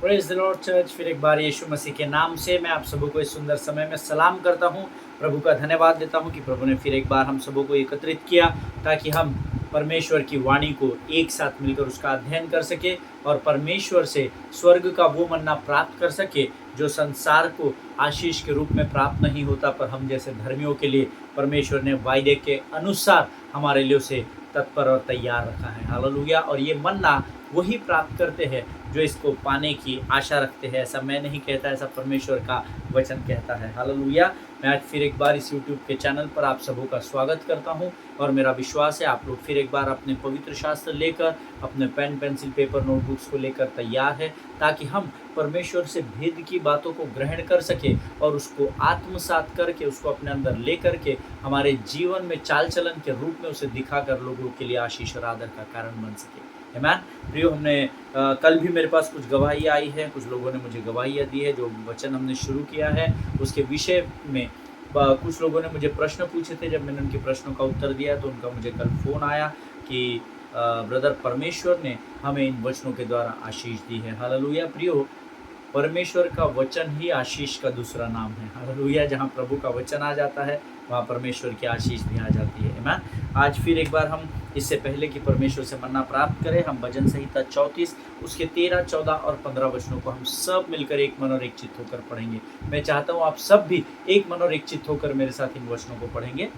Praise the Lord church. फिर एक बार यीशु मसीह के नाम से मैं आप सबों को इस सुंदर समय में सलाम करता हूँ। प्रभु का धन्यवाद देता हूँ कि प्रभु ने फिर एक बार हम सबों को एकत्रित किया ताकि हम परमेश्वर की वाणी को एक साथ मिलकर उसका अध्ययन कर सके और परमेश्वर से स्वर्ग का वो मन्ना प्राप्त कर सके जो संसार को आशीष के रूप में प्राप्त नहीं होता, पर हम जैसे धर्मियों के लिए परमेश्वर ने वायदे के अनुसार हमारे लिए उसे तत्पर और तैयार रखा है। हालेलुया। और ये मन्ना वही प्राप्त करते हैं जो इसको पाने की आशा रखते हैं। ऐसा मैं नहीं कहता, ऐसा परमेश्वर का वचन कहता है। हालेलुया। मैं आज फिर एक बार इस यूट्यूब के चैनल पर आप सबों का स्वागत करता हूं और मेरा विश्वास है आप लोग फिर एक बार अपने पवित्र शास्त्र लेकर, अपने पेन पेंसिल पेपर नोटबुक्स को लेकर तैयार है ताकि हम परमेश्वर से भेद की बातों को ग्रहण कर सके और उसको आत्मसात करके उसको अपने अंदर ले करके हमारे जीवन में चाल चलन के रूप में उसे दिखाकर लोगों के लिए आशीष और आदर का कारण बन सके। आमीन। प्रियो, हमने कल भी मेरे पास कुछ गवाहियाँ आई है, कुछ लोगों ने मुझे गवाहियाँ दी है। जो वचन हमने शुरू किया है उसके विषय में कुछ लोगों ने मुझे प्रश्न पूछे थे। जब मैंने उनके प्रश्नों का उत्तर दिया तो उनका मुझे कल फ़ोन आया कि ब्रदर, परमेश्वर ने हमें इन वचनों के द्वारा आशीष दी है। हालेलुया। प्रियो, परमेश्वर का वचन ही आशीष का दूसरा नाम है। हालेलुया। जहाँ प्रभु का वचन आ जाता है वहाँ परमेश्वर की आशीष भी आ जाती है। आमीन। आज फिर एक बार हम इससे पहले कि परमेश्वर से मन्ना प्राप्त करें, हम भजन संहिता 34 उसके 13, 14 और 15 वचनों को हम सब मिलकर एक मन और एक चित्त होकर पढ़ेंगे। मैं चाहता हूँ आप सब भी एक मन और एक चित्त होकर मेरे साथ इन वचनों को पढ़ेंगे।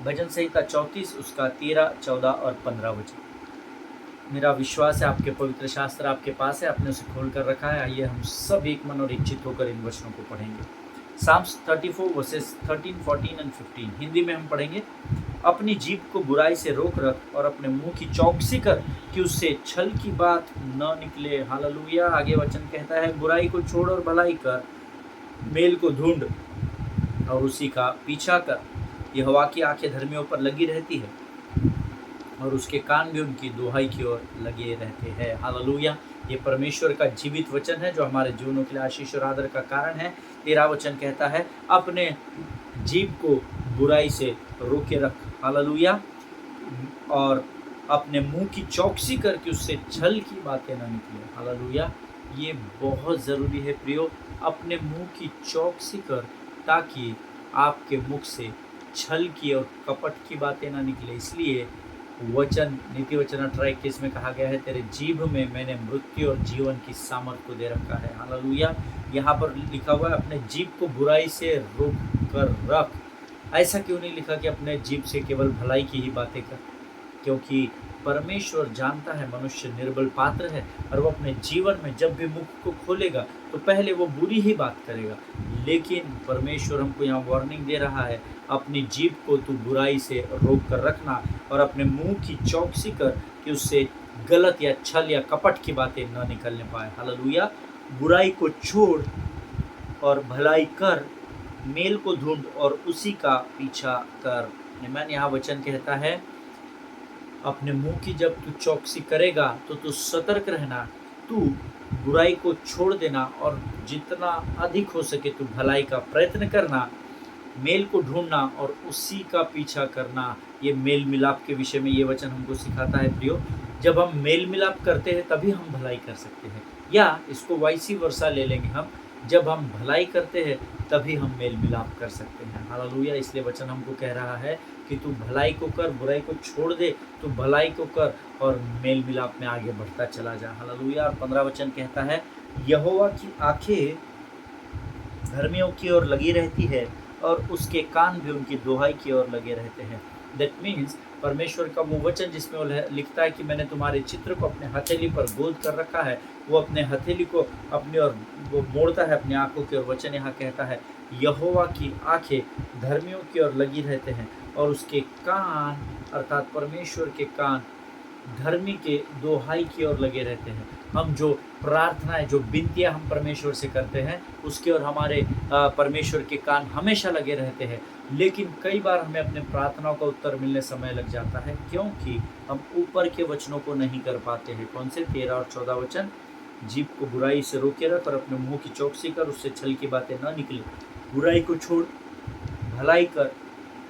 भजन संहिता 34 उसका 13, 14 और 15 वचन। मेरा विश्वास है आपके पवित्र शास्त्र आपके पास है, आपने उसे खोल कर रखा है। आइए हम सब एक मन और एक चित्त होकर इन वचनों को पढ़ेंगे। साम्स 34 वर्सेस 13, 14 एंड 15 हिंदी में हम पढ़ेंगे। अपनी जीभ को बुराई से रोक रख और अपने मुंह की चौकसी कर कि उससे छल की बात न निकले। हालेलुया। आगे वचन कहता है, बुराई को छोड़ और भलाई कर, मेल को ढूंढ और उसी का पीछा कर। यहोवा की आंखें धर्मियों पर लगी रहती है और उसके कान भी उनकी दुहाई की ओर लगे रहते हैं। हालेलुया। ये परमेश्वर का जीवित वचन है जो हमारे जीवनों के लिए आशीष और आदर का कारण है। 13 वचन कहता है, अपने जीभ को बुराई से रोके रख। हालेलुया। और अपने मुंह की चौकसी करके उससे छल की बातें ना निकले। हालेलुया। ये बहुत ज़रूरी है प्रियो, अपने मुंह की चौकसी कर ताकि आपके मुख से छल की और कपट की बातें ना निकले। इसलिए वचन नीति वचन 18:21 में कहा गया है, तेरे जीभ में मैंने मृत्यु और जीवन की सामर्थ को दे रखा है। हालेलुया। यहाँ पर लिखा हुआ है, अपने जीभ को बुराई से रोक कर रख। ऐसा क्यों नहीं लिखा कि अपने जीभ से केवल भलाई की ही बातें कर? क्योंकि परमेश्वर जानता है मनुष्य निर्बल पात्र है और वो अपने जीवन में जब भी मुख को खोलेगा तो पहले वो बुरी ही बात करेगा। लेकिन परमेश्वर हमको यहाँ वार्निंग दे रहा है, अपनी जीभ को तू बुराई से रोक कर रखना और अपने मुंह की चौकसी कर कि उससे गलत या छल या कपट की बातें न निकलने पाए। हालेलुया। बुराई को छोड़ और भलाई कर, मेल को ढूंढ और उसी का पीछा कर। आमीन। यहाँ वचन कहता है, अपने मुंह की जब तू चौकसी करेगा तो तू सतर्क रहना, तू बुराई को छोड़ देना और जितना अधिक हो सके तू भलाई का प्रयत्न करना, मेल को ढूंढना और उसी का पीछा करना। ये मेल मिलाप के विषय में ये वचन हमको सिखाता है प्रियो। जब हम मेल मिलाप करते हैं तभी हम भलाई कर सकते हैं, या इसको वाइसी वर्सा ले लेंगे हम, जब हम भलाई करते हैं तभी हम मेल मिलाप कर सकते हैं। हालेलुया। इसलिए वचन हमको कह रहा है कि तू भलाई को कर, बुराई को छोड़ दे, तू भलाई को कर और मेल मिलाप में आगे बढ़ता चला जा। हालेलुया। और 15 वचन कहता है, यहोवा की आंखें धर्मियों की ओर लगी रहती है और उसके कान भी उनकी दुहाई की ओर लगे रहते हैं। दैट मीन्स परमेश्वर का वो वचन जिसमें वो लिखता है कि मैंने तुम्हारे चित्र को अपने हथेली पर गोद कर रखा है, वो अपने हथेली को अपनी ओर वो मोड़ता है अपनी आंखों की ओर। वचन यहाँ कहता है, यहोवा की आंखें धर्मियों की ओर लगी रहते हैं और उसके कान अर्थात परमेश्वर के कान धर्मी के दोहाई की ओर लगे रहते हैं। हम जो प्रार्थनाएं, जो विनतियाँ हम परमेश्वर से करते हैं उसके और हमारे परमेश्वर के कान हमेशा लगे रहते हैं। लेकिन कई बार हमें अपने प्रार्थनाओं का उत्तर मिलने समय लग जाता है क्योंकि हम ऊपर के वचनों को नहीं कर पाते हैं। कौन से? 13 और 14 वचन। जीभ को बुराई से रोके रख और अपने मुंह की चौकसी कर, उससे छल की बातें न निकले। बुराई को छोड़, भलाई कर,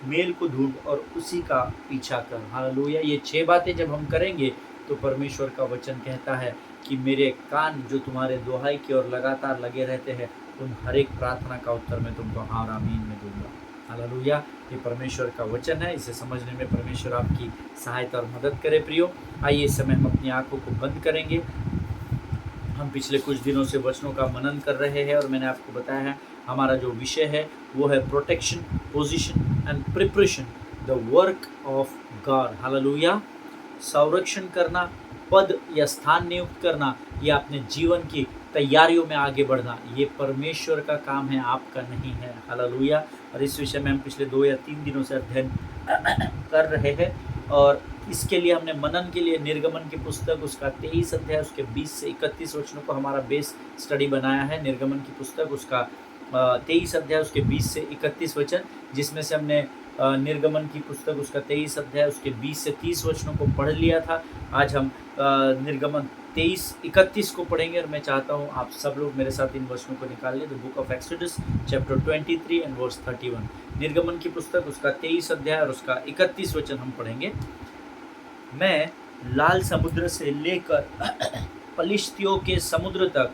मेल को ढूंढ और उसी का पीछा कर। हालेलुया। ये 6 बातें जब हम करेंगे तो परमेश्वर का वचन कहता है कि मेरे कान जो तुम्हारे दुहाई की ओर लगातार लगे रहते हैं, उन हर एक प्रार्थना का उत्तर मैं तुमको हाँ और आमीन में दूंगा। हालेलुया। ये परमेश्वर का वचन है, इसे समझने में परमेश्वर आपकी सहायता और मदद करे। प्रियो, आइए इस समय हम अपनी आंखों को बंद करेंगे। हम पिछले कुछ दिनों से वचनों का मनन कर रहे हैं और मैंने आपको बताया है हमारा जो विषय है वो है protection, position and preparation the work of God. Hallelujah. संरक्षण करना, पद या स्थान नियुक्त करना या अपने जीवन की तैयारियों में आगे बढ़ना, ये परमेश्वर का काम है, आपका नहीं है। हालेलुया। और इस विषय में हम पिछले 2 या 3 दिनों से अध्ययन कर रहे हैं और इसके लिए हमने मनन के लिए निर्गमन की पुस्तक उसका 23 अध्याय उसके 20 से 31 वचनों को हमारा बेस स्टडी बनाया है। निर्गमन की पुस्तक उसका 23 अध्याय उसके 20 से 31 वचन, जिसमें से हमने निर्गमन की पुस्तक उसका 23 अध्याय उसके 20 से 30 वचनों को पढ़ लिया था। आज हम निर्गमन 23-31 को पढ़ेंगे और मैं चाहता हूँ आप सब लोग मेरे साथ इन वचनों को निकाल लें। The book of Exodus chapter 23 and verse 31। निर्गमन की पुस्तक उसका 23 अध्याय और उसका 31 वचन हम पढ़ेंगे। मैं लाल समुद्र से लेकर पलिश्तियों के समुद्र तक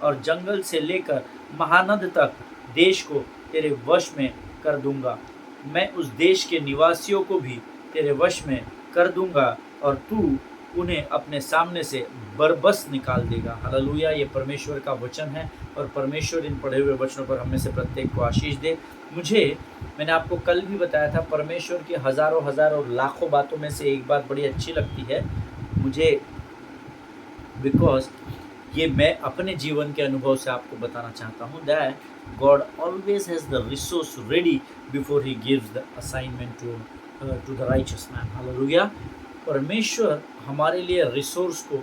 और जंगल से लेकर महानद तक देश को तेरे वश में कर दूंगा। मैं उस देश के निवासियों को भी तेरे वश में कर दूंगा और तू उन्हें अपने सामने से बरबस निकाल देगा। हालेलुया। ये परमेश्वर का वचन है और परमेश्वर इन पढ़े हुए वचनों पर हम में से प्रत्येक को आशीष दे। मैंने आपको कल भी बताया था, परमेश्वर की हज़ारों हज़ारों लाखों बातों में से एक बात बड़ी अच्छी लगती है मुझे, बिकॉज ये मैं अपने जीवन के अनुभव से आपको बताना चाहता हूँ that God always has the resource ready before he gives the assignment to the righteous man. Hallelujah. परमेश्वर हमारे लिए रिसोर्स को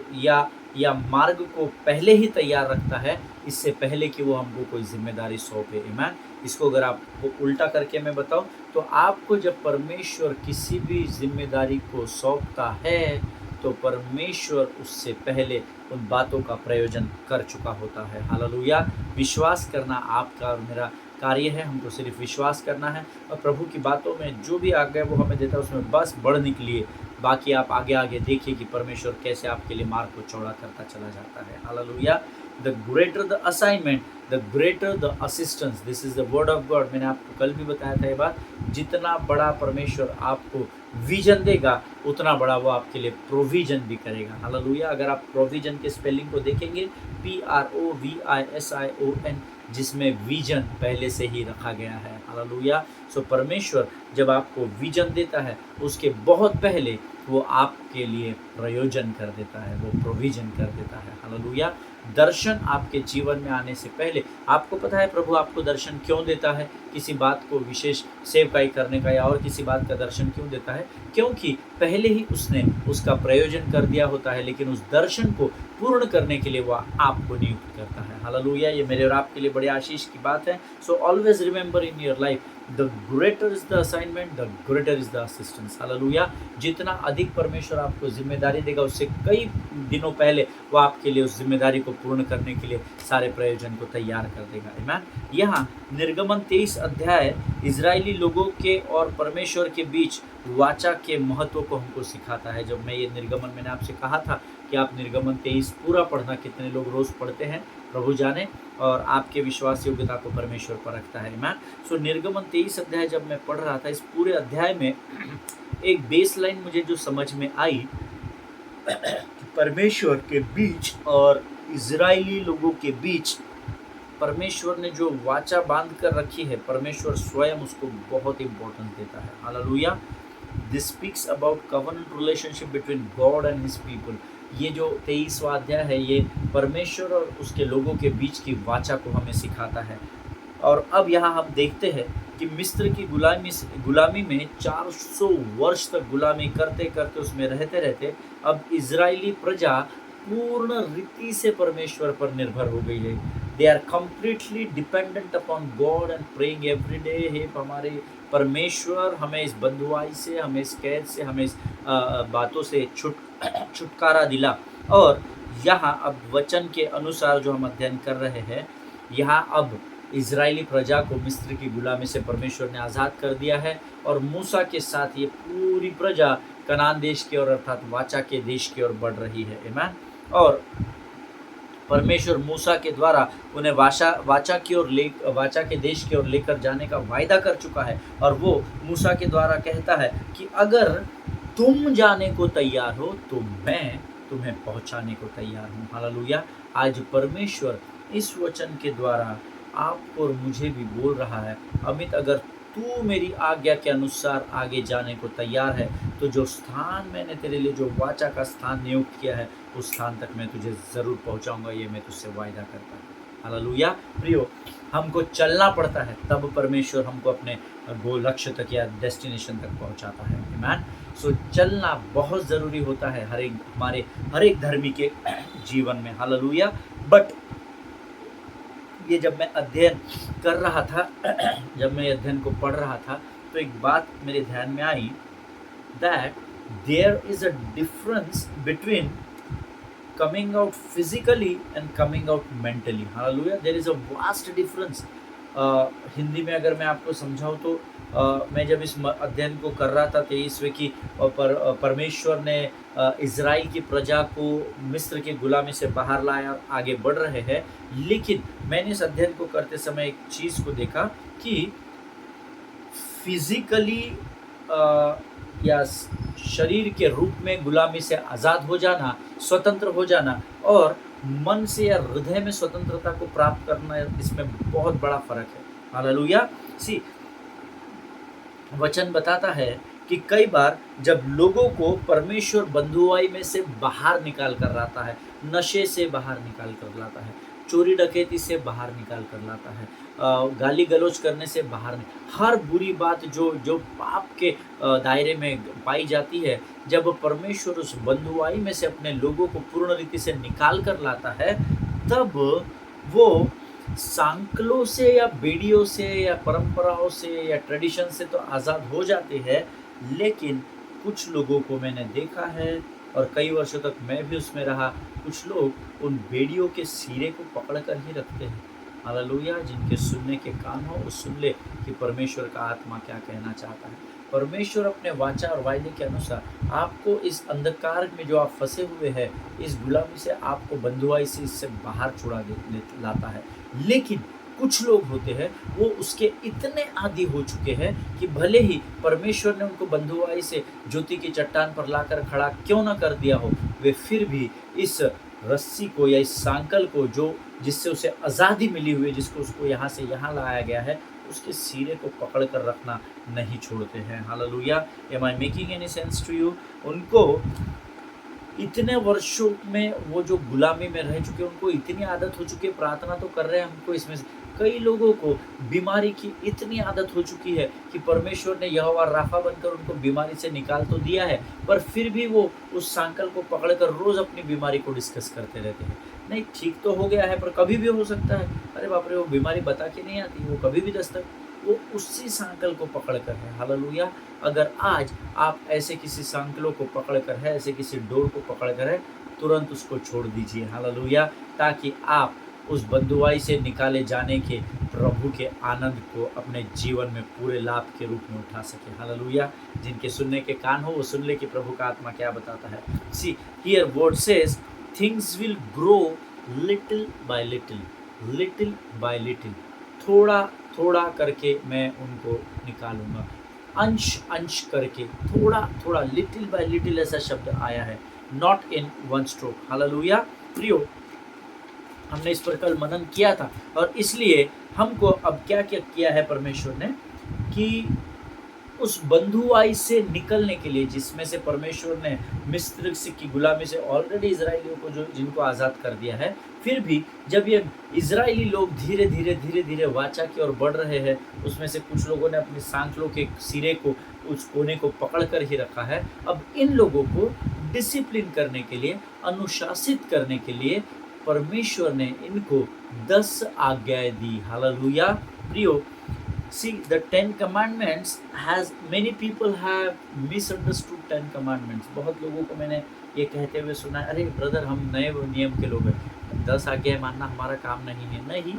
या मार्ग को पहले ही तैयार रखता है, इससे पहले कि वो हमको कोई जिम्मेदारी सौंपे। ईमान। इसको अगर आपको उल्टा करके मैं बताऊं तो आपको जब परमेश्वर किसी भी जिम्मेदारी को सौंपता है तो परमेश्वर उससे पहले उन बातों का प्रयोजन कर चुका होता है। हालेलुया। विश्वास करना आपका और मेरा कार्य है, हमको सिर्फ विश्वास करना है और प्रभु की बातों में जो भी आज्ञा वो हमें देता है उसमें बस बढ़ निकलिए। बाकी आप आगे आगे देखिए कि परमेश्वर कैसे आपके लिए मार्ग को चौड़ा करता चला जाता है। Hallelujah. The greater the assignment the greater the assistance, this is the word of God. मैंने आपको कल भी बताया था ये बात, जितना बड़ा परमेश्वर आपको विजन देगा उतना बड़ा वो आपके लिए प्रोविजन भी करेगा। हालेलुया। अगर आप प्रोविजन के स्पेलिंग को देखेंगे PROVISION, जिसमें विजन पहले से ही रखा गया है। हालेलुया। सो परमेश्वर जब आपको विजन देता है उसके बहुत पहले वो आपके लिए प्रयोजन कर देता है, वो प्रोविजन कर देता है। हालेलुया। दर्शन आपके जीवन में आने से पहले आपको पता है प्रभु आपको दर्शन क्यों देता है, किसी बात को विशेष सेवकाई करने का या और किसी बात का दर्शन क्यों देता है, क्योंकि पहले ही उसने उसका प्रयोजन कर दिया होता है, लेकिन उस दर्शन को पूर्ण करने के लिए वह आपको नियुक्त करता है। हालेलुया। ये मेरे और आपके लिए बड़े आशीष की बात है। So always remember in your life the greater is the assignment, the greater is the assistance. Hallelujah. जितना अधिक परमेश्वर आपको जिम्मेदारी देगा उससे कई दिनों पहले वो आपके लिए उस जिम्मेदारी को पूर्ण करने के लिए सारे प्रयोजन को तैयार कर देगा। आमीन। यहाँ निर्गमन 23 अध्याय इजरायली लोगों के और परमेश्वर के बीच वाचा के महत्व को हमको सिखाता है। जब मैं ये निर्गमन, मैंने आपसे कहा था कि आप निर्गमन 23 पूरा पढ़ना, कितने लोग रोज़ पढ़ते हैं प्रभु जाने, और आपके विश्वास योग्यता को परमेश्वर परखता है। आमीन। सो निर्गमन 23 अध्याय जब मैं पढ़ रहा था, इस पूरे अध्याय में एक बेस लाइन मुझे जो समझ में आई कि परमेश्वर के बीच और इजरायली लोगों के बीच परमेश्वर ने जो वाचा बांध कर रखी है, परमेश्वर स्वयं उसको बहुत इंपॉर्टेंस देता है। Hallelujah. This speaks about covenant relationship between God and his people. ये जो 23वां अध्याय है ये परमेश्वर और उसके लोगों के बीच की वाचा को हमें सिखाता है। और अब यहाँ हम देखते हैं कि मिस्र की गुलामी में 400 वर्ष तक गुलामी करते करते उसमें रहते रहते अब इजरायली प्रजा पूर्ण रीति से परमेश्वर पर निर्भर हो गई है। They are completely dependent upon God and praying every day. हे हमारे परमेश्वर हमें इस बंधुआई से, हमें इस कैद से, हमें इस बातों से छुटकारा दिला। और यहाँ अब वचन के अनुसार जो हम अध्ययन कर रहे हैं, यहाँ अब इजरायली प्रजा को मिस्र की गुलामी से परमेश्वर ने आज़ाद कर दिया है और मूसा के साथ ये पूरी प्रजा कनान देश की ओर अर्थात वाचा के देश की ओर बढ़ रही है। आमीन। और परमेश्वर मूसा के द्वारा उन्हें वाचा के देश की ओर लेकर जाने का वायदा कर चुका है, और वो मूसा के द्वारा कहता है कि अगर तुम जाने को तैयार हो तो मैं तुम्हें पहुंचाने को तैयार हूँ। हालेलुया। आज परमेश्वर इस वचन के द्वारा आपको और मुझे भी बोल रहा है, अमित, अगर तू मेरी आज्ञा के अनुसार आगे जाने को तैयार है तो जो स्थान मैंने तेरे लिए, जो वाचा का स्थान नियुक्त किया है, उस स्थान तक मैं तुझे ज़रूर पहुंचाऊंगा। ये मैं तुझसे वायदा करता हूँ। हालेलुया। प्रियो, हमको चलना पड़ता है, तब परमेश्वर हमको अपने गोल लक्ष्य तक या डेस्टिनेशन तक पहुंचाता है। आमीन। सो चलना बहुत ज़रूरी होता है हमारे हर एक धर्मी के जीवन में। हालेलुया। बट ये जब मैं अध्ययन कर रहा था जब मैं अध्ययन को पढ़ रहा था, तो एक बात मेरे ध्यान में आई, that there is a difference between coming out physically and coming out mentally. Hallelujah. There is a vast difference. Hindi में अगर मैं आपको समझाऊँ तो मैं जब इस अध्ययन को कर रहा था 23वें की परमेश्वर ने इज़राइल की प्रजा को मिस्र के गुलामी से बाहर लाया और आगे बढ़ रहे हैं, लेकिन मैंने इस अध्ययन को करते समय एक चीज़ को देखा कि फिजिकली या शरीर के रूप में गुलामी से आज़ाद हो जाना, स्वतंत्र हो जाना, और मन से या हृदय में स्वतंत्रता को प्राप्त करना, इसमें बहुत बड़ा फर्क है। हालेलुया। सी, वचन बताता है कि कई बार जब लोगों को परमेश्वर बंधुआई में से बाहर निकाल कर लाता है, नशे से बाहर निकाल कर लाता है, चोरी डकैती से बाहर निकाल कर लाता है, गाली गलौज करने से बाहर, हर बुरी बात जो पाप के दायरे में पाई जाती है, जब परमेश्वर उस बंधुआई में से अपने लोगों को पूर्ण रीति से निकाल कर लाता है, तब वो सांकलों से या बेड़ियों से या परंपराओं से या ट्रेडिशन से तो आज़ाद हो जाते हैं, लेकिन कुछ लोगों को मैंने देखा है, और कई वर्षों तक मैं भी उसमें रहा, कुछ लोग उन बेड़ियों के सिरे को पकड़ कर ही रखते हैं। हालेलुया। जिनके सुनने के कान हो वो सुन ले कि परमेश्वर का आत्मा क्या कहना चाहता है। परमेश्वर अपने वाचा और वायदे के अनुसार आपको इस अंधकार में जो आप फंसे हुए हैं, इस गुलामी से आपको बंधुआई से इससे बाहर छुड़ा लाता है। लेकिन कुछ लोग होते हैं वो उसके इतने आदी हो चुके हैं कि भले ही परमेश्वर ने उनको बंधुआई से ज्योति की चट्टान पर लाकर खड़ा क्यों न कर दिया हो, वे फिर भी इस रस्सी को या इस सांकल को जो जिससे उसे आज़ादी मिली हुई है, जिसको उसको यहाँ से यहाँ लाया गया है, उसके सिरे को पकड़ कर रखना नहीं छोड़ते हैं। Hallelujah. Am I making any sense to you? उनको इतने वर्षों में वो जो गुलामी में रह चुके, उनको इतनी आदत हो चुकी है, प्रार्थना तो कर रहे हैं हमको इसमें से कई लोगों को बीमारी की इतनी आदत हो चुकी है कि परमेश्वर ने यहोवा राफा बनकर उनको बीमारी से निकाल तो दिया है, पर फिर भी वो उस सांकल को पकड़कर रोज़ अपनी बीमारी को डिस्कस करते रहते हैं। नहीं, ठीक तो हो गया है, पर कभी भी हो सकता है, अरे बाप रे, वो बीमारी बता के नहीं आती, वो कभी भी दस्तक, वो उसी सांकल को पकड़ कर है। हालेलुया। अगर आज आप ऐसे किसी सांकलों को पकड़ कर है, ऐसे किसी डोर को पकड़ कर है, तुरंत उसको छोड़ दीजिए। हालेलुया। ताकि आप उस बंधुआई से निकाले जाने के प्रभु के आनंद को अपने जीवन में पूरे लाभ के रूप में उठा सके। हालेलुया। जिनके सुनने के कान हो वो सुन ले कि प्रभु का आत्मा क्या बताता है। See, here word says things will grow little by little, little by little, थोड़ा थोड़ा करके मैं उनको निकालूंगा, अंश अंश करके, थोड़ा थोड़ा, लिटिल बाय लिटिल ऐसा शब्द आया है, not in one stroke. Hallelujah. प्रियो, हमने इस पर कल मनन किया था, और इसलिए हमको अब क्या क्या किया है परमेश्वर ने कि उस बंधुआई से निकलने के लिए, जिसमें से परमेश्वर ने मिस्र की गुलामी से ऑलरेडी इजराइलियों को जिनको आज़ाद कर दिया है, फिर भी जब ये इजराइली लोग धीरे धीरे धीरे धीरे वाचा की ओर बढ़ रहे हैं, उसमें से कुछ लोगों ने अपने सांकलों के सिरे को, उस कोने को पकड़ कर ही रखा है। अब इन लोगों को डिसिप्लिन करने के लिए, अनुशासित करने के लिए परमेश्वर ने इनको 10 आज्ञाएं दी। हालेलुया। प्रियो, see, the 10 commandments has many people have misunderstood 10 commandments। बहुत लोगों को मैंने ये कहते हुए सुना है, अरे ब्रदर, हम नए नियम के लोग हैं, 10 आज्ञाएं मानना हमारा काम नहीं है। नहीं,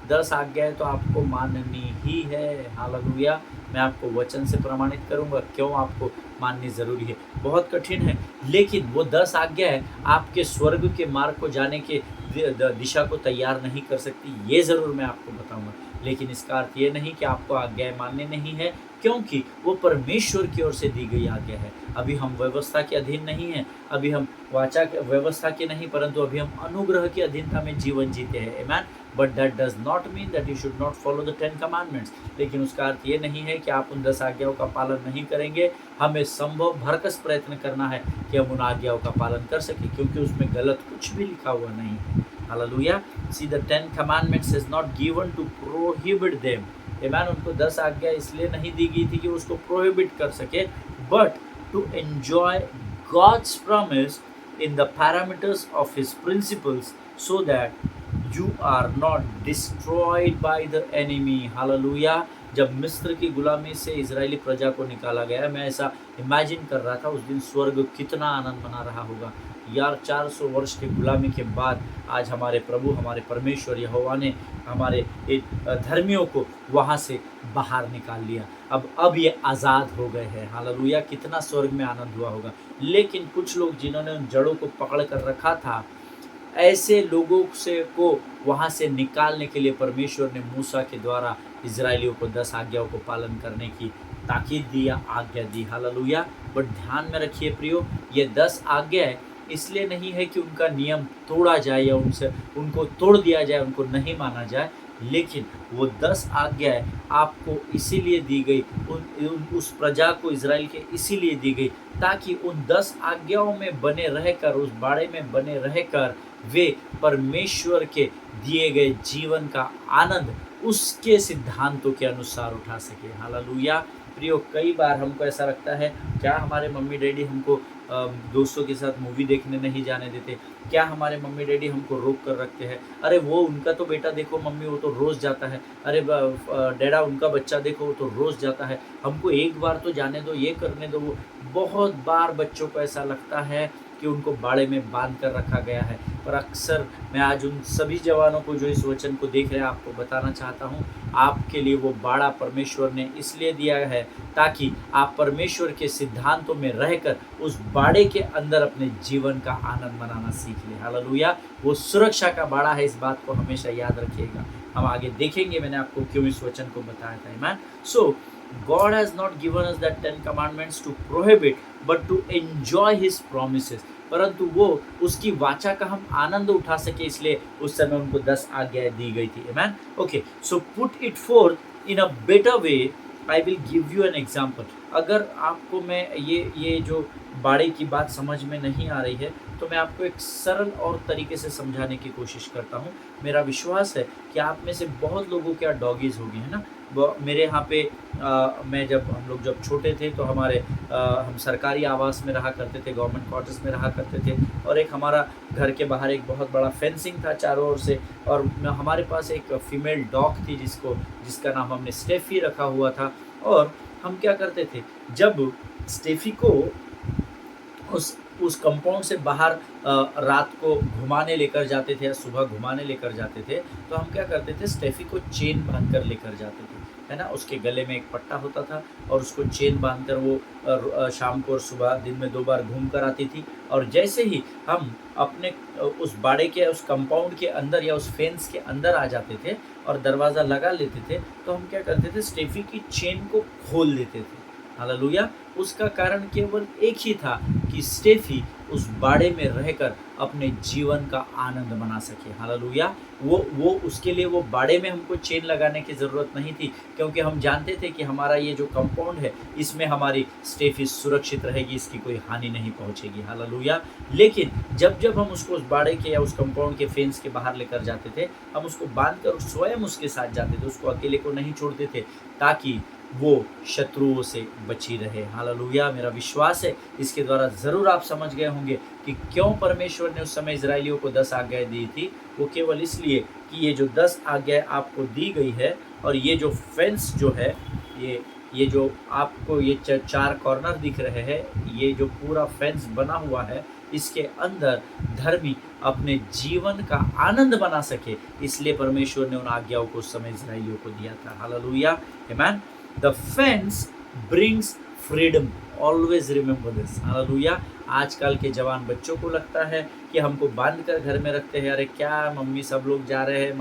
10 आज्ञाएं तो आपको माननी ही है। हालेलुया। मैं आपको वचन से प्रमाणित करूंगा क्यों आपको माननी ज़रूरी है। बहुत कठिन है, लेकिन वो 10 आज्ञाएं आपके स्वर्ग के मार्ग को जाने के दिशा को तैयार नहीं कर सकती, ये ज़रूर मैं आपको बताऊँगा। लेकिन इसका अर्थ ये नहीं कि आपको आज्ञाएँ माननी नहीं है, क्योंकि वो परमेश्वर की ओर से दी गई आज्ञा है। अभी हम व्यवस्था के अधीन नहीं हैं, अभी हम व्यवस्था के नहीं, परंतु अभी हम अनुग्रह की अधीनता में जीवन जीते हैं। आमेन। But that does not mean that you should not follow the 10 commandments. लेकिन उसका अर्थ ये नहीं है कि आप उन 10 आज्ञाओं का पालन नहीं करेंगे। हमें संभव भरकस प्रयत्न करना है कि हम उन आज्ञाओं का पालन कर सकें, क्योंकि उसमें गलत कुछ भी लिखा हुआ नहीं है। Hallelujah. See the 10 commandments is not given to prohibit them. आमीन। उनको 10 आज्ञा इसलिए नहीं दी गई थी कि उसको प्रोहिबिट कर सके, but to enjoy God's promise in the parameters of his principles, so that you are not destroyed by the enemy. Hallelujah. जब मिस्र की गुलामी से इजरायली प्रजा को निकाला गया, मैं ऐसा इमेजिन कर रहा था उस दिन स्वर्ग कितना आनंद मना रहा होगा यार। 400 वर्ष की गुलामी के बाद आज हमारे प्रभु, हमारे परमेश्वर यहोवा ने हमारे धर्मियों को वहाँ से बाहर निकाल लिया। अब ये आज़ाद हो गए हैं। हालेलुया। कितना स्वर्ग में आनंद हुआ होगा। लेकिन कुछ लोग जिन्होंने उन जड़ों को पकड़ कर रखा था, ऐसे लोगों से को वहाँ से निकालने के लिए परमेश्वर ने मूसा के द्वारा इजरायलियों को 10 आज्ञाओं को पालन करने की ताकीद दी या आज्ञा दी। हालेलुया। बट ध्यान में रखिए प्रियो, ये 10 आज्ञाएं इसलिए नहीं है कि उनका नियम तोड़ा जाए या उनको तोड़ दिया जाए, उनको नहीं माना जाए, लेकिन वो 10 आज्ञाएं आपको इसीलिए दी गई, उस प्रजा को इजराइल के इसीलिए दी गई ताकि उन 10 आज्ञाओं में बने रहकर, उस बाड़े में बने रहकर वे परमेश्वर के दिए गए जीवन का आनंद उसके सिद्धांतों के अनुसार उठा सके। हालेलुया। प्रियो, कई बार हमको ऐसा लगता है, क्या हमारे मम्मी डैडी हमको दोस्तों के साथ मूवी देखने नहीं जाने देते? क्या हमारे मम्मी डैडी हमको रोक कर रखते हैं? अरे वो उनका तो बेटा देखो मम्मी, वो तो रोज़ जाता है। अरे डैडा उनका बच्चा देखो, वो तो रोज़ जाता है। हमको एक बार तो जाने दो, ये करने दो। वो बहुत बार बच्चों को ऐसा लगता है कि उनको बाड़े में बांध कर रखा गया है। पर अक्सर मैं आज उन सभी जवानों को जो इस वचन को देख रहे हैं, आपको बताना चाहता हूँ, आपके लिए वो बाड़ा परमेश्वर ने इसलिए दिया है ताकि आप परमेश्वर के सिद्धांतों में रहकर उस बाड़े के अंदर अपने जीवन का आनंद मनाना सीख लें। हालेलुया। वो सुरक्षा का बाड़ा है, इस बात को हमेशा याद रखिएगा। हम आगे देखेंगे, मैंने आपको क्यों इस वचन को बताया था। आमीन। सो God has not given us that 10 commandments to prohibit, but to enjoy His promises. परंतु वो उसकी वाचा का हम आनंद उठा सके, इसलिए उस समय उनको 10 आज्ञाएं दी गई थी। आमेन। Okay, so put it forth in a better way, I will give you an example. अगर आपको मैं ये जो बाड़े की बात समझ में नहीं आ रही है, तो मैं आपको एक सरल और तरीके से समझाने की कोशिश करता हूँ। मेरा विश्वास है कि आप में से बहुत लोगों के यहाँ डॉगीज़ होंगे, है ना। मेरे यहाँ पे हम लोग जब छोटे थे तो हम सरकारी आवास में रहा करते थे, गवर्नमेंट क्वार्टर्स में रहा करते थे, और एक हमारा घर के बाहर एक बहुत बड़ा फेंसिंग था चारों ओर से, और हमारे पास एक फीमेल डॉग थी जिसका नाम हमने स्टेफी रखा हुआ था। और हम क्या करते थे, जब स्टेफी को उस कंपाउंड से बाहर रात को घुमाने लेकर जाते थे या सुबह घुमाने लेकर जाते थे, तो हम क्या करते थे, स्टेफी को चेन बांध कर लेकर जाते थे, है ना। उसके गले में एक पट्टा होता था और उसको चेन बांधकर वो शाम को और सुबह दिन में 2 बार घूम कर आती थी। और जैसे ही हम अपने उस बाड़े के उस कंपाउंड के अंदर या उस फेंस के अंदर आ जाते थे और दरवाज़ा लगा लेते थे, तो हम क्या करते थे, स्टेफी की चेन को खोल देते थे। हालेलुया। उसका कारण केवल एक ही था कि स्टेफी उस बाड़े में रहकर अपने जीवन का आनंद मना सके। हालेलुया। वो उसके लिए वो बाड़े में हमको चेन लगाने की ज़रूरत नहीं थी, क्योंकि हम जानते थे कि हमारा ये जो कंपाउंड है, इसमें हमारी स्टेफी सुरक्षित रहेगी, इसकी कोई हानि नहीं पहुंचेगी। हालेलुया। लेकिन जब हम उसको उस बाड़े के या उस कंपाउंड के फेंस के बाहर लेकर जाते थे, हम उसको बांधकर स्वयं उसके साथ जाते थे, उसको अकेले को नहीं छोड़ते थे, ताकि वो शत्रुओं से बची रहे। हालेलुया। मेरा विश्वास है इसके द्वारा ज़रूर आप समझ गए होंगे कि क्यों परमेश्वर ने उस समय इजरायलियों को 10 आज्ञाएं दी थी। वो केवल इसलिए कि ये जो 10 आज्ञाएं आपको दी गई है, और ये जो फेंस जो है, ये जो आपको ये 4 कॉर्नर दिख रहे हैं, ये जो पूरा फेंस बना हुआ है, इसके अंदर धर्मी अपने जीवन का आनंद बना सके, इसलिए परमेश्वर ने उन आज्ञाओं को उस समय इजरायलियों को दिया था। Hallelujah. Amen. The fence brings freedom. Always remember this. Hallelujah. आजकल के जवान बच्चों को लगता है कि हमको बांध कर घर में रखते हैं, अरे क्या मम्मी सब लोग जा रहे हैं,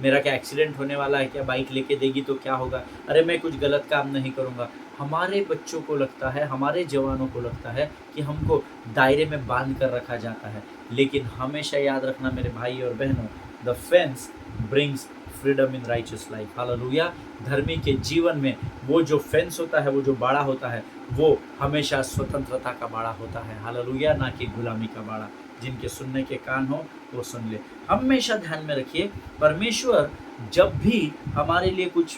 मेरा क्या एक्सीडेंट होने वाला है क्या, बाइक लेके देगी तो क्या होगा, अरे मैं कुछ गलत काम नहीं करूँगा। हमारे बच्चों को लगता है, हमारे जवानों को लगता है कि हमको दायरे में बांध कर रखा जाता है। लेकिन हमेशा याद रखना मेरे भाई और बहनों, the fence brings freedom in righteous life. Hallelujah. धर्मी के जीवन में वो जो फेंस होता है, वो जो बाड़ा होता है, वो हमेशा स्वतंत्रता का बाड़ा होता है। हालेलुया। ना कि गुलामी का बाड़ा। जिनके सुनने के कान हो वो सुन ले। हमेशा ध्यान में रखिए, परमेश्वर जब भी हमारे लिए कुछ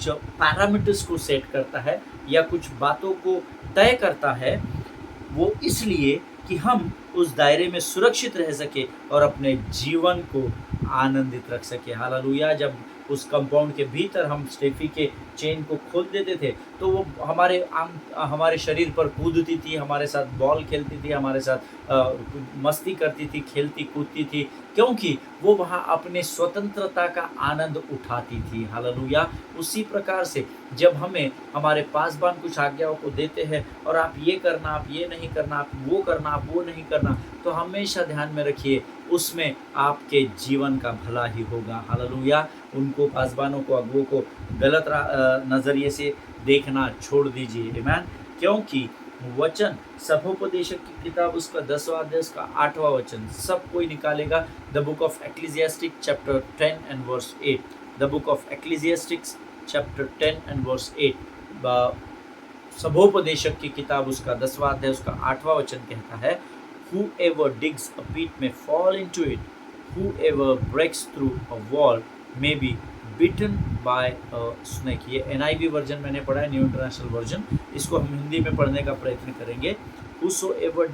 पैरामीटर्स को सेट करता है या कुछ बातों को तय करता है, वो इसलिए कि हम उस दायरे में सुरक्षित रह सके और अपने जीवन को आनंदित रख सके। हालेलुया। जब उस कंपाउंड के भीतर हम स्टेफी के चेन को खोल देते थे तो वो हमारे शरीर पर कूदती थी, हमारे साथ बॉल खेलती थी, हमारे साथ मस्ती करती थी, खेलती कूदती थी, क्योंकि वो वहाँ अपने स्वतंत्रता का आनंद उठाती थी। हालेलुया। उसी प्रकार से जब हमें हमारे पासबान कुछ आज्ञाओं को देते हैं और आप ये करना, आप ये नहीं करना, आप वो करना, आप वो नहीं करना, तो हमेशा ध्यान में रखिए उसमें आपके जीवन का भला ही होगा। हालेलुया। उनको पासबानों को, अगुओं को गलत नज़रिए से देखना छोड़ दीजिए। आमीन। क्योंकि वचन सभोपदेशक की किताब उसका 10वां अध्याय उसका 8वां वचन सब कोई निकालेगा। The book of Ecclesiastic chapter 10 and verse 8। The book of Ecclesiastics chapter 10 and verse 8। सभोपदेशक की किताब उसका 10वां अध्याय उसका 8वां वचन कहता है, Whoever digs a pit may fall into it. Whoever breaks through a wall may be bitten by a snake। ये NIV वर्जन मैंने पढ़ा है, न्यू इंटरनेशनल वर्जन। इसको हम हिंदी में पढ़ने का प्रयत्न करेंगे। Whosoever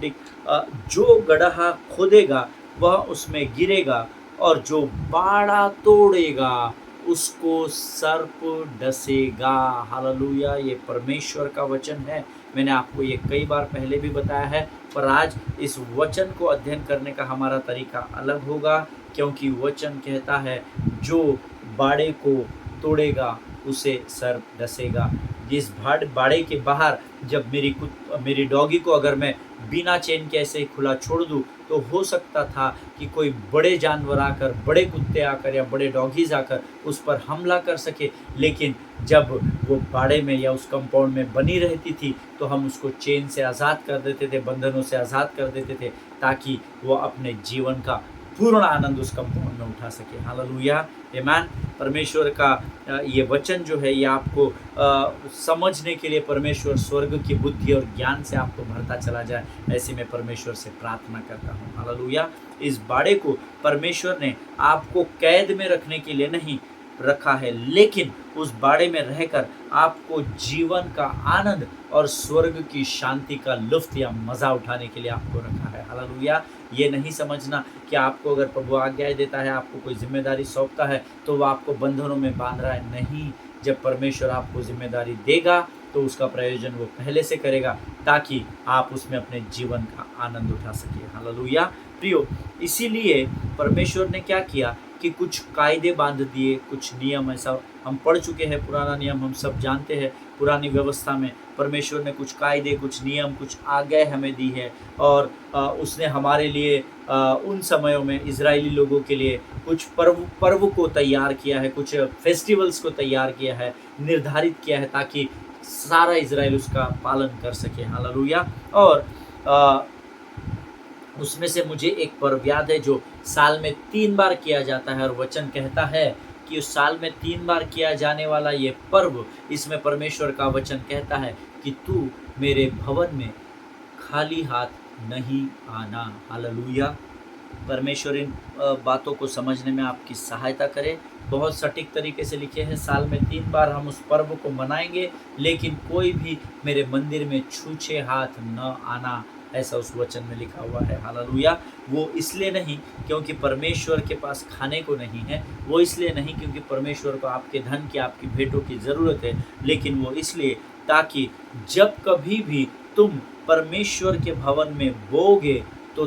जो गड्ढा खोदेगा वह उसमें गिरेगा, और जो बाड़ा तोड़ेगा उसको सर्प डसेगा। हालेलुया। ये परमेश्वर का वचन है। मैंने आपको ये कई बार पहले भी बताया है, पर आज इस वचन को अध्ययन करने का हमारा तरीका अलग होगा, क्योंकि वचन कहता है जो बाड़े को तोड़ेगा उसे सर्प डसेगा। जिस बाड़े के बाहर जब मेरी डॉगी को अगर मैं बिना चेन के ऐसे ही खुला छोड़ दूँ तो हो सकता था कि कोई बड़े जानवर आकर, बड़े कुत्ते आकर या बड़े डॉगीज आकर उस पर हमला कर सके। लेकिन जब वो बाड़े में या उस कंपाउंड में बनी रहती थी तो हम उसको चेन से आज़ाद कर देते थे, बंधनों से आज़ाद कर देते थे, ताकि वो अपने जीवन का पूर्ण आनंद उस कंपाउंड में उठा सके। हालेलुया। आमीन। परमेश्वर का ये वचन जो है ये आपको समझने के लिए परमेश्वर स्वर्ग की बुद्धि और ज्ञान से आपको भरता चला जाए, ऐसे मैं परमेश्वर से प्रार्थना करता हूँ। हालेलुया। इस बाड़े को परमेश्वर ने आपको कैद में रखने के लिए नहीं रखा है, लेकिन उस बाड़े में रहकर आपको जीवन का आनंद और स्वर्ग की शांति का लुत्फ या मज़ा उठाने के लिए आपको रखा है। हालेलुया। ये नहीं समझना कि आपको अगर प्रभु आज्ञाएं देता है, आपको कोई जिम्मेदारी सौंपता है तो वो आपको बंधनों में बांध रहा है। नहीं, जब परमेश्वर आपको जिम्मेदारी देगा तो उसका प्रयोजन वो पहले से करेगा, ताकि आप उसमें अपने जीवन का आनंद उठा सकिए। हालेलुया। प्रियो, इसीलिए परमेश्वर ने क्या किया कि कुछ कायदे बांध दिए, कुछ नियम। ऐसा हम पढ़ चुके हैं, पुराना नियम हम सब जानते हैं। पुरानी व्यवस्था में परमेश्वर ने कुछ कायदे, कुछ नियम, कुछ आज्ञाएं हमें दी है, और उसने हमारे लिए उन समयों में इजरायली लोगों के लिए कुछ पर्व को तैयार किया है, कुछ फेस्टिवल्स को तैयार किया है, निर्धारित किया है, ताकि सारा इजराइल उसका पालन कर सके। हालेलुया। और उसमें से मुझे एक पर्व याद है जो साल में 3 बार किया जाता है, और वचन कहता है कि उस साल में 3 बार किया जाने वाला ये पर्व, इसमें परमेश्वर का वचन कहता है कि तू मेरे भवन में खाली हाथ नहीं आना। हालेलुया। परमेश्वर इन बातों को समझने में आपकी सहायता करे। बहुत सटीक तरीके से लिखे हैं, साल में 3 बार हम उस पर्व को मनाएंगे, लेकिन कोई भी मेरे मंदिर में छूछे हाथ न आना, ऐसा उस वचन में लिखा हुआ है। हालेलुया। वो इसलिए नहीं क्योंकि परमेश्वर के पास खाने को नहीं है, वो इसलिए नहीं क्योंकि परमेश्वर को आपके धन की, आपकी भेंटों की ज़रूरत है, लेकिन वो इसलिए ताकि जब कभी भी तुम परमेश्वर के भवन में बोगे तो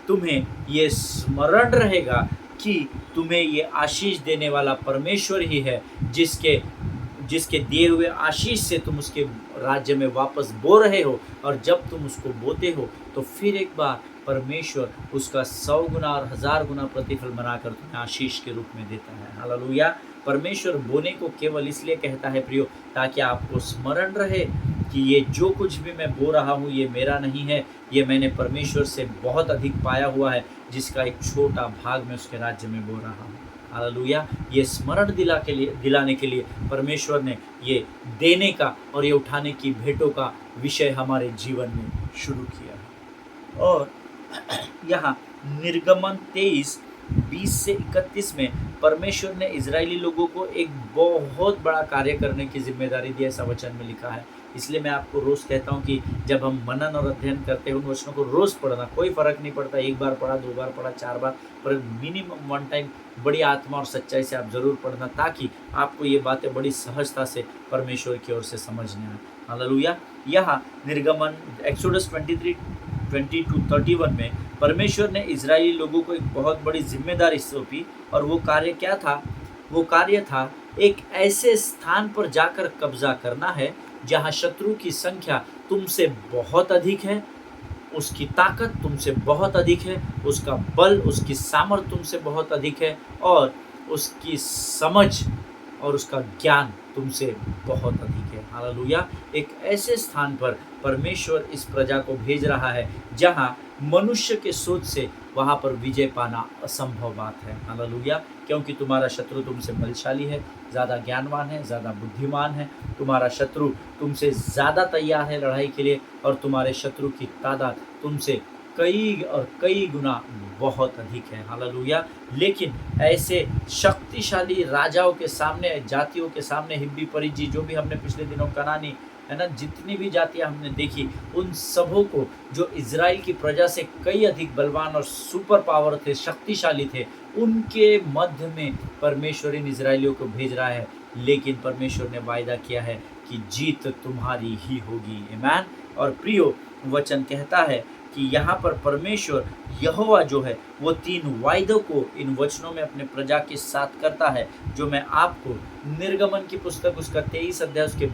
तुम्हें ये स्मरण रहेगा कि तुम्हें ये आशीष देने वाला परमेश्वर ही है, जिसके दिए हुए आशीष से तुम उसके राज्य में वापस बो रहे हो और जब तुम उसको बोते हो तो फिर एक बार परमेश्वर उसका 100 गुना और 1000 गुना प्रतिफल बनाकर तुम्हें आशीष के रूप में देता है। हालेलुया। परमेश्वर बोने को केवल इसलिए कहता है प्रियो, ताकि आपको स्मरण रहे कि ये जो कुछ भी मैं बो रहा हूँ ये मेरा नहीं है, ये मैंने परमेश्वर से बहुत अधिक पाया हुआ है, जिसका एक छोटा भाग मैं उसके राज्य में बो रहा हूँ। हालेलुया। ये स्मरण दिलाने के लिए परमेश्वर ने ये देने का और ये उठाने की भेंटों का विषय हमारे जीवन में शुरू किया है। और यहाँ निर्गमन 23:20 से 31 में परमेश्वर ने इजरायली लोगों को एक बहुत बड़ा कार्य करने की जिम्मेदारी दी, ऐसा वचन में लिखा है। इसलिए मैं आपको रोज़ कहता हूँ कि जब हम मनन और अध्ययन करते हैं उन वचनों को रोज़ पढ़ना, कोई फ़र्क नहीं पड़ता, एक बार पढ़ा, 2 बार पढ़ा, 4 बार, पर मिनिमम 1 टाइम बड़ी आत्मा और सच्चाई से आप ज़रूर पढ़ना, ताकि आपको ये बातें बड़ी सहजता से परमेश्वर की ओर से समझने आए। हालेलुया। यहाँ निर्गमन एक्सोडस 22-31 में परमेश्वर ने इजरायली लोगों को एक बहुत बड़ी जिम्मेदारी सौंपी, और वो कार्य क्या था? वो कार्य था एक ऐसे स्थान पर जाकर कब्जा करना है जहाँ शत्रु की संख्या तुमसे बहुत अधिक है, उसकी ताकत तुमसे बहुत अधिक है, उसका बल, उसकी सामर्थ्य तुमसे बहुत अधिक है, और उसकी समझ और उसका ज्ञान तुमसे बहुत अधिक है। हालेलुया। एक ऐसे स्थान पर परमेश्वर इस प्रजा को भेज रहा है जहाँ मनुष्य के सोच से वहाँ पर विजय पाना असंभव बात है। हालेलुया। क्योंकि तुम्हारा शत्रु तुमसे बलशाली है, ज़्यादा ज्ञानवान है, ज़्यादा बुद्धिमान है, तुम्हारा शत्रु तुमसे ज़्यादा तैयार है लड़ाई के लिए, और तुम्हारे शत्रु की तादाद तुमसे कई और कई गुना बहुत अधिक है। हालेलुया। लेकिन ऐसे शक्तिशाली राजाओं के सामने, जातियों के सामने, हिब्बी, परिजी, जो भी हमने पिछले दिनों कनानी, है ना, जितनी भी जातियां हमने देखी, उन सबों को जो इजराइल की प्रजा से कई अधिक बलवान और सुपर पावर थे, शक्तिशाली थे, उनके मध्य में परमेश्वर इन इजराइलियों को भेज रहा है। लेकिन परमेश्वर ने वायदा किया है कि जीत तुम्हारी ही होगी। आमीन। और प्रियो, वचन कहता है कि यहाँ पर परमेश्वर यहोवा जो है वो 3 वायदों को इन वचनों में अपने प्रजा के साथ करता है, जो मैं आपको निर्गमन की पुस्तक उसका 23 अध्याय उसके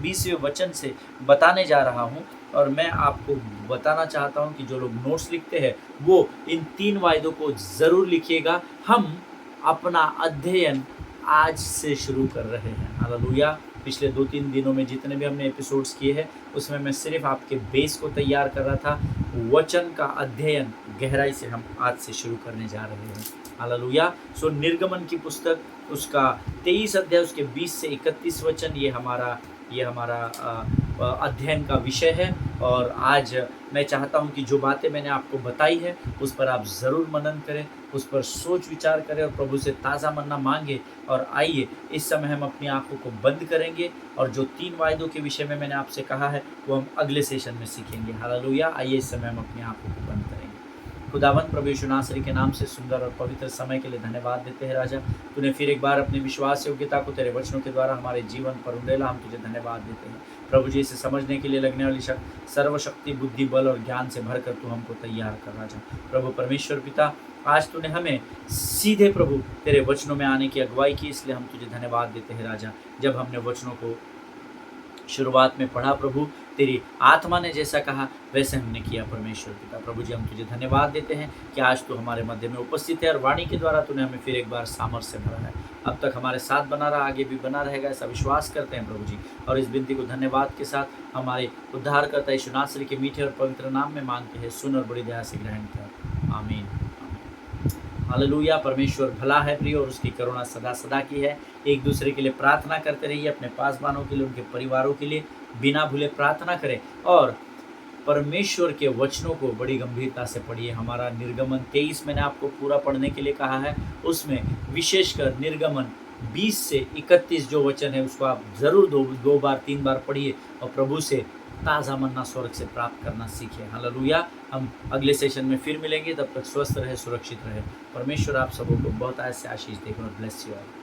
20वें वचन से बताने जा रहा हूँ। और मैं आपको बताना चाहता हूँ कि जो लोग नोट्स लिखते हैं वो इन 3 वायदों को ज़रूर लिखिएगा। हम अपना अध्ययन आज से शुरू कर रहे हैं। हालेलुया। पिछले 2-3 दिनों में जितने भी हमने एपिसोड्स किए हैं उसमें मैं सिर्फ आपके बेस को तैयार कर रहा था। वचन का अध्ययन गहराई से हम आज से शुरू करने जा रहे हैं। हालेलुया। सो निर्गमन की पुस्तक उसका 23 अध्याय उसके 20 से 31 वचन ये हमारा अध्ययन का विषय है। और आज मैं चाहता हूं कि जो बातें मैंने आपको बताई है उस पर आप ज़रूर मनन करें, उस पर सोच विचार करें और प्रभु से ताज़ा मन्ना मांगे। और आइए इस समय हम अपनी आंखों को बंद करेंगे और जो 3 वायदों के विषय में मैंने आपसे कहा है वो हम अगले सेशन में सीखेंगे। हालेलुया। आइए इस समय हम अपनी आंखों को बंद करेंगे। खुदावंद प्रभु यीशु नासरी के नाम से सुंदर और पवित्र समय के लिए धन्यवाद देते हैं राजा। तूने फिर एक बार अपनी विश्वास योग्यता को तेरे वचनों के द्वारा हमारे जीवन पर उंडेला, हम तुझे धन्यवाद देते हैं प्रभु जी। इसे समझने के लिए लगने वाली सर्वशक्ति, बुद्धि, बल और ज्ञान से भरकर तू हमको तैयार कर राजा। प्रभु परमेश्वर पिता, आज तूने हमें सीधे प्रभु तेरे वचनों में आने की अगुवाई की, इसलिए हम तुझे धन्यवाद देते हैं राजा। जब हमने वचनों को शुरुआत में पढ़ा प्रभु, तेरी आत्मा ने जैसा कहा वैसे हमने किया परमेश्वर पिता। प्रभु जी हम तुझे धन्यवाद देते हैं कि आज तू हमारे मध्य में उपस्थित है और वाणी के द्वारा तूने हमें फिर एक बार सामर्थ्य से भरा है। अब तक हमारे साथ बना रहा, आगे भी बना रहेगा, ऐसा विश्वास करते हैं प्रभु जी। और इस विनती को धन्यवाद के साथ हमारे उद्धारकर्ता यीशु नासरी के मीठे और पवित्र नाम में मांगते हैं, सुन और बड़ी दया से ग्रहण कर। आमीन। हालेलुया। परमेश्वर भला है प्रिय और उसकी करुणा सदा सदा की है। एक दूसरे के लिए प्रार्थना करते रहिए, अपने पासवानों के लिए, उनके परिवारों के लिए बिना भूले प्रार्थना करें और परमेश्वर के वचनों को बड़ी गंभीरता से पढ़िए। हमारा निर्गमन 23 मैंने आपको पूरा पढ़ने के लिए कहा है, उसमें विशेषकर निर्गमन 20 से 31 जो वचन है उसको आप ज़रूर 2 बार 3 बार पढ़िए और प्रभु से ताज़ा मन्ना स्वर्ग से प्राप्त करना सीखें। हालेलुया। हम अगले सेशन में फिर मिलेंगे, तब तक स्वस्थ रहे, सुरक्षित रहे। परमेश्वर आप सबों को बहुत ऐसे आशीष देगा और ब्लेस यू ऑल।